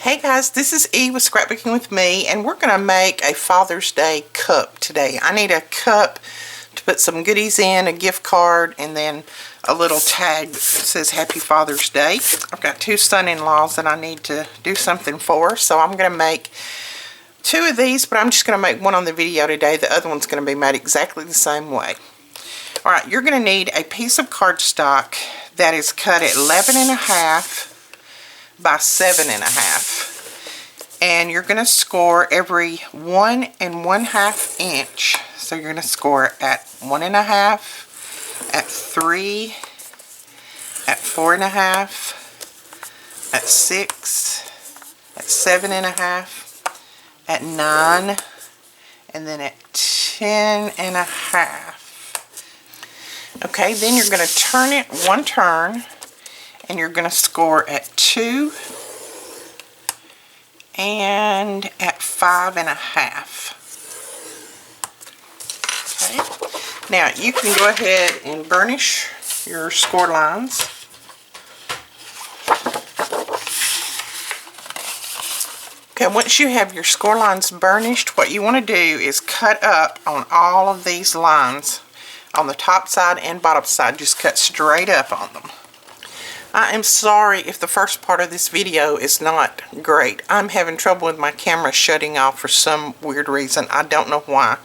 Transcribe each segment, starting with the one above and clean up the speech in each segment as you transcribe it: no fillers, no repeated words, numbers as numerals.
Hey guys, this is E with Scrapbooking with me, and we're going to make a Father's Day cup today. I need a cup to put some goodies in, a gift card, and then a little tag that says Happy Father's Day. I've got two son-in-laws that I need to do something for, so I'm going to make two of these, but I'm just going to make one on the video today. The other one's going to be made exactly the same way. Alright, you're going to need a piece of cardstock that is cut at 11.5 by 7.5, and you're going to score every 1 1/2 inch. So you're going to score at 1.5, at 3, at 4.5, at 6, at 7.5, at 9, and then at 10.5. Okay, then you're going to turn it one turn, and you're going to score at 2 and at 5.5. Okay, now you can go ahead and burnish your score lines. Okay, once you have your score lines burnished, what you want to do is cut up on all of these lines on the top side and bottom side. Just cut straight up on them. I am sorry if the first part of this video is not great. I'm having trouble with my camera shutting off for some weird reason. I don't know why.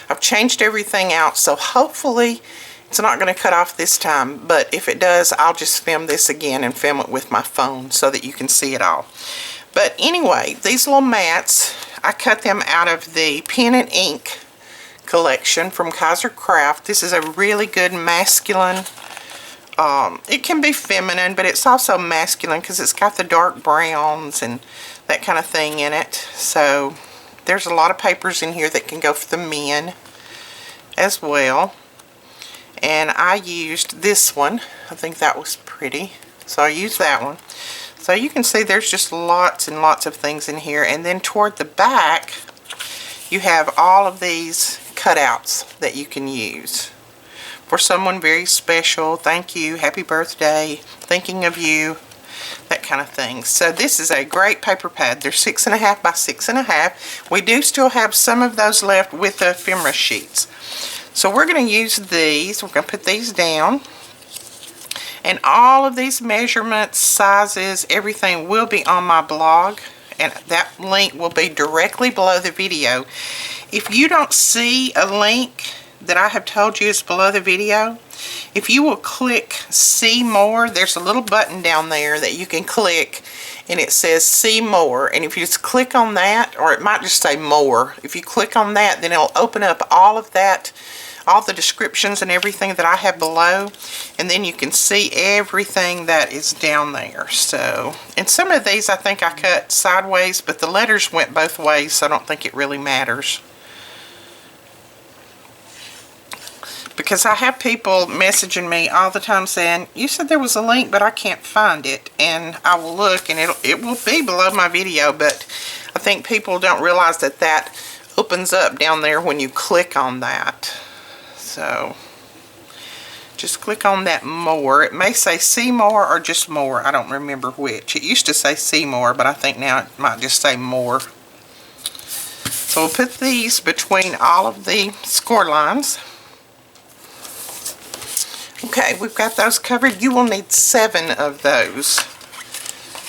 I've changed everything out, so hopefully it's not going to cut off this time. But if it does, I'll just film this again and film it with my phone so that you can see it all. But anyway, these little mats, I cut them out of the pen and ink collection from Kaiser Craft. This is a really good masculine, it can be feminine, but it's also masculine because it's got the dark browns and that kind of thing in it. So there's a lot of papers in here that can go for the men as well. And I used this one. I think that was pretty, so I used that one. So you can see there's just lots and lots of things in here. And then toward the back you have all of these cutouts that you can use for someone very special. Thank you, happy birthday, thinking of you, that kind of thing. So this is a great paper pad. They're 6.5 by 6.5. We do still have some of those left with the ephemera sheets. So we're going to use these. We're going to put these down. And all of these measurements, sizes, everything will be on my blog. And that link will be directly below the video. If you don't see a link that I have told you is below the video, if you will click see more, there's a little button down there that you can click and it says see more, and if you just click on that, or it might just say more, if you click on that, then it'll open up all of that, all the descriptions and everything that I have below, and then you can see everything that is down there. So, and some of these I think I cut sideways, but the letters went both ways, so I don't think it really matters. Because I have people messaging me all the time saying, you said there was a link but I can't find it, and I will look and it will be below my video, but I think people don't realize that that opens up down there when you click on that. So just click on that more. It may say see more or just more. I don't remember which. It used to say see more, but I think now it might just say more. So we'll put these between all of the score lines. Okay, we've got those covered. You will need 7 of those.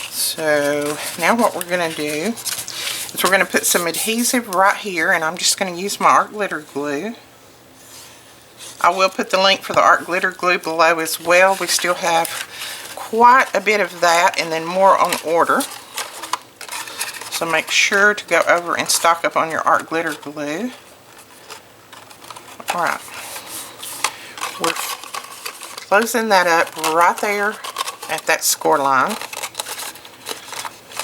So now what we're going to do is we're going to put some adhesive right here, and I'm just going to use my art glitter glue. I will put the link for the art glitter glue below as well. We still have quite a bit of that and then more on order. So make sure to go over and stock up on your art glitter glue. Alright. We're closing that up right there at that score line.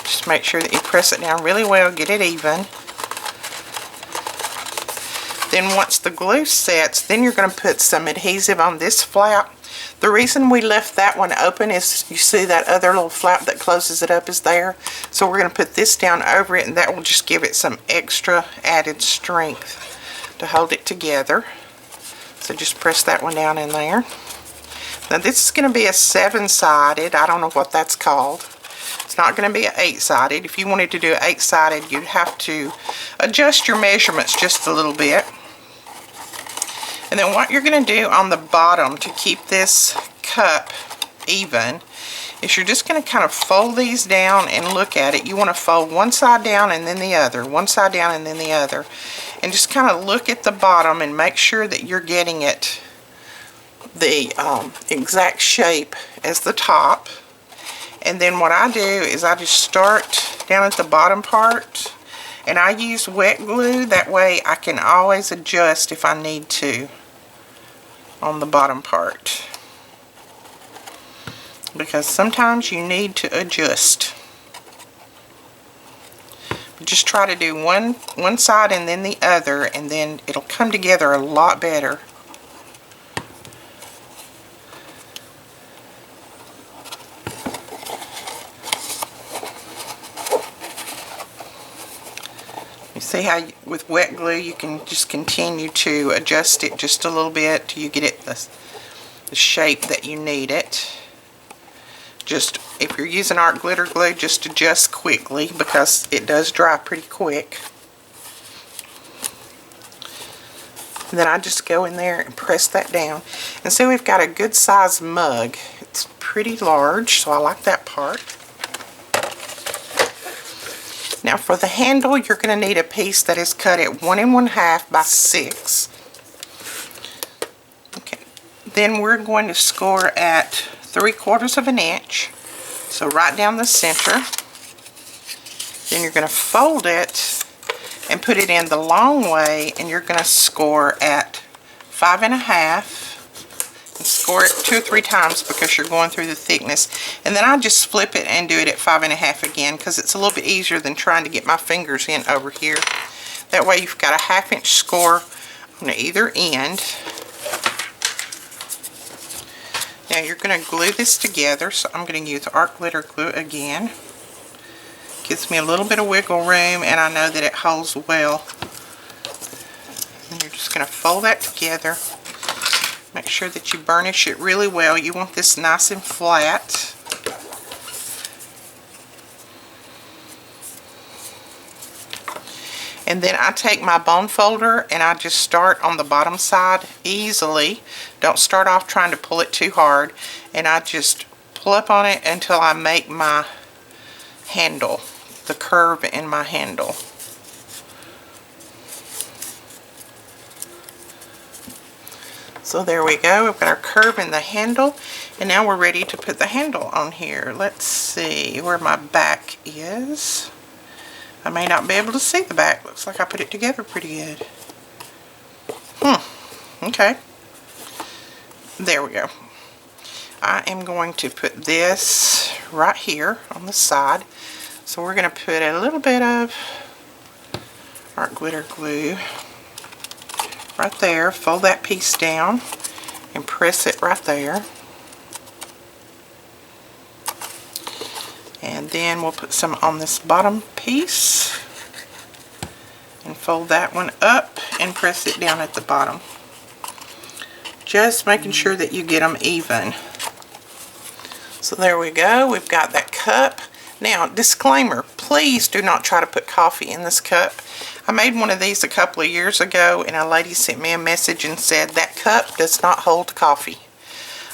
Just make sure that you press it down really well, get it even. Then once the glue sets, then you're going to put some adhesive on this flap. The reason we left that one open is you see that other little flap that closes it up is there. So we're going to put this down over it, and that will just give it some extra added strength to hold it together. So just press that one down in there. Now this is going to be a 7-sided, I don't know what that's called. It's not going to be an 8-sided. If you wanted to do an 8-sided, you'd have to adjust your measurements just a little bit. And then what you're going to do on the bottom to keep this cup even is you're just going to kind of fold these down and look at it. You want to fold one side down and then the other, one side down and then the other. And just kind of look at the bottom and make sure that you're getting it the exact shape as the top. And then what I do is I just start down at the bottom part, and I use wet glue. That way I can always adjust if I need to on the bottom part, because sometimes you need to adjust. Just try to do one side and then the other, and then it'll come together a lot better. You see how with wet glue you can just continue to adjust it just a little bit till you get it the shape that you need it. Just, if you're using art glitter glue, just adjust quickly because it does dry pretty quick. And then I just go in there and press that down. And see, we've got a good size mug. It's pretty large, so I like that part. Now for the handle, you're going to need a piece that is cut at 1 1/2 by 6. Okay. Then we're going to score at 3/4 of an inch. So right down the center. Then you're going to fold it and put it in the long way, and you're going to score at 5 1/2. And score it 2 or 3 times because you're going through the thickness. And then I just flip it and do it at 5 1/2 again, because it's a little bit easier than trying to get my fingers in over here. That way you've got a 1/2 inch score on either end. Now you're going to glue this together, so I'm going to use art glitter glue again. Gives me a little bit of wiggle room, and I know that it holds well. And you're just going to fold that together. Make sure that you burnish it really well. You want this nice and flat. And then I take my bone folder and I just start on the bottom side easily. Don't start off trying to pull it too hard. And I just pull up on it until I make my handle, the curve in my handle. So there we go. We've got our curve in the handle, and now we're ready to put the handle on here. Let's see where my back is. I may not be able to see the back. Looks like I put it together pretty good. Okay. There we go. I am going to put this right here on the side. So we're going to put a little bit of art glitter glue right there. Fold that piece down and press it right there. And then we'll put some on this bottom piece and fold that one up and press it down at the bottom. Just making sure that you get them even. So there we go. We've got that cup. Now, disclaimer, please do not try to put coffee in this cup. I made one of these a couple of years ago, and a lady sent me a message and said that cup does not hold coffee.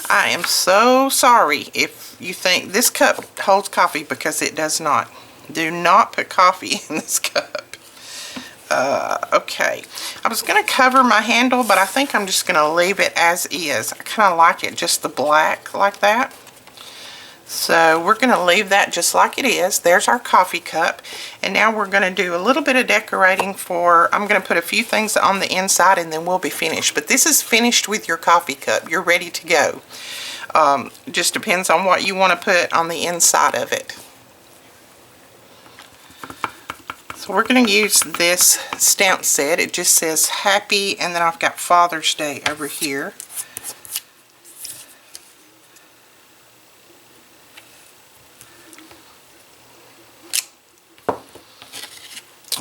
I am so sorry if you think this cup holds coffee, because it does not. Do not put coffee in this cup. Okay. I was going to cover my handle, but I think I'm just going to leave it as is. I kind of like it just the black like that. So we're going to leave that just like it is. There's our coffee cup. And now we're going to do a little bit of decorating for, I'm going to put a few things on the inside and then we'll be finished. But this is finished with your coffee cup. You're ready to go. Just depends on what you want to put on the inside of it. So we're going to use this stamp set. It just says happy, and then I've got Father's Day over here.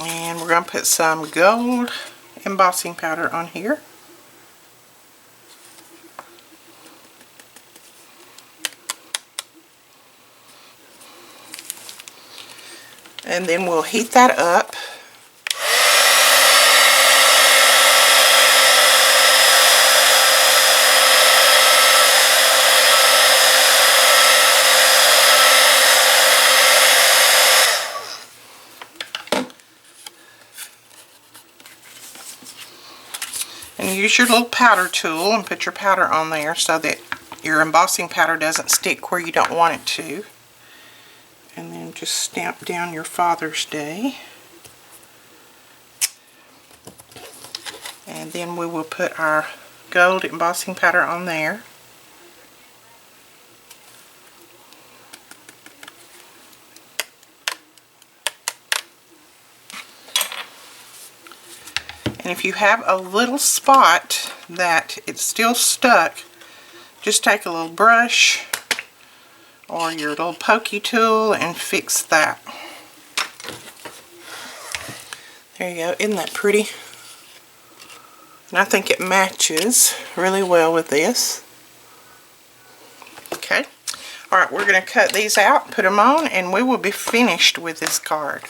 And we're going to put some gold embossing powder on here. And then we'll heat that up. And use your little powder tool and put your powder on there so that your embossing powder doesn't stick where you don't want it to. And then just stamp down your Father's Day. And then we will put our gold embossing powder on there. And if you have a little spot that it's still stuck, just take a little brush or your little pokey tool and fix that. There you go. Isn't that pretty? And I think it matches really well with this. Okay. Alright, we're going to cut these out, put them on, and we will be finished with this card.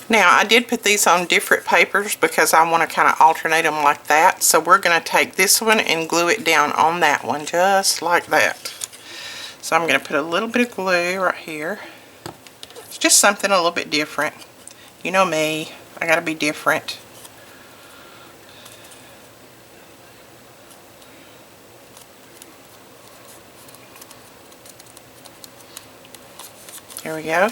Now, I did put these on different papers because I want to kind of alternate them like that. So we're going to take this one and glue it down on that one, just like that. So I'm going to put a little bit of glue right here. It's just something a little bit different. You know me, I got to be different. There we go.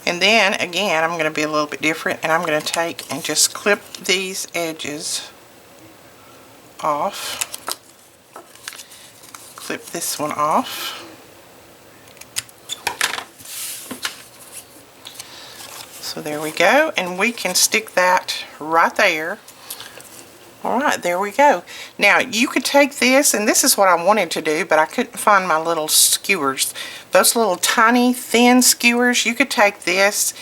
And then again, I'm going to be a little bit different, and I'm going to take and just clip these edges off. Clip this one off. So there we go, and we can stick that right there. Alright, there we go. Now, you could take this, and this is what I wanted to do, but I couldn't find my little skewers. Those little tiny, thin skewers, you could take this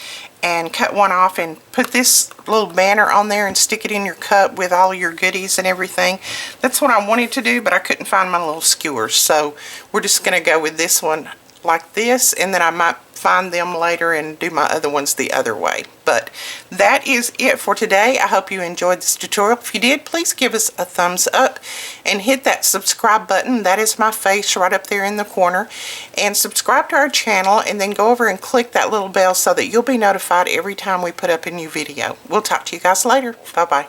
and cut one off and put this little banner on there and stick it in your cup with all your goodies and everything. That's what I wanted to do, but I couldn't find my little skewers. So, we're just going to go with this one like this, and then I might find them later and do my other ones the other way. But that is it for today. I hope you enjoyed this tutorial. If you did, please give us a thumbs up and hit that subscribe button. That is my face right up there in the corner. And subscribe to our channel, and then go over and click that little bell so that you'll be notified every time we put up a new video. We'll talk to you guys later. Bye-bye.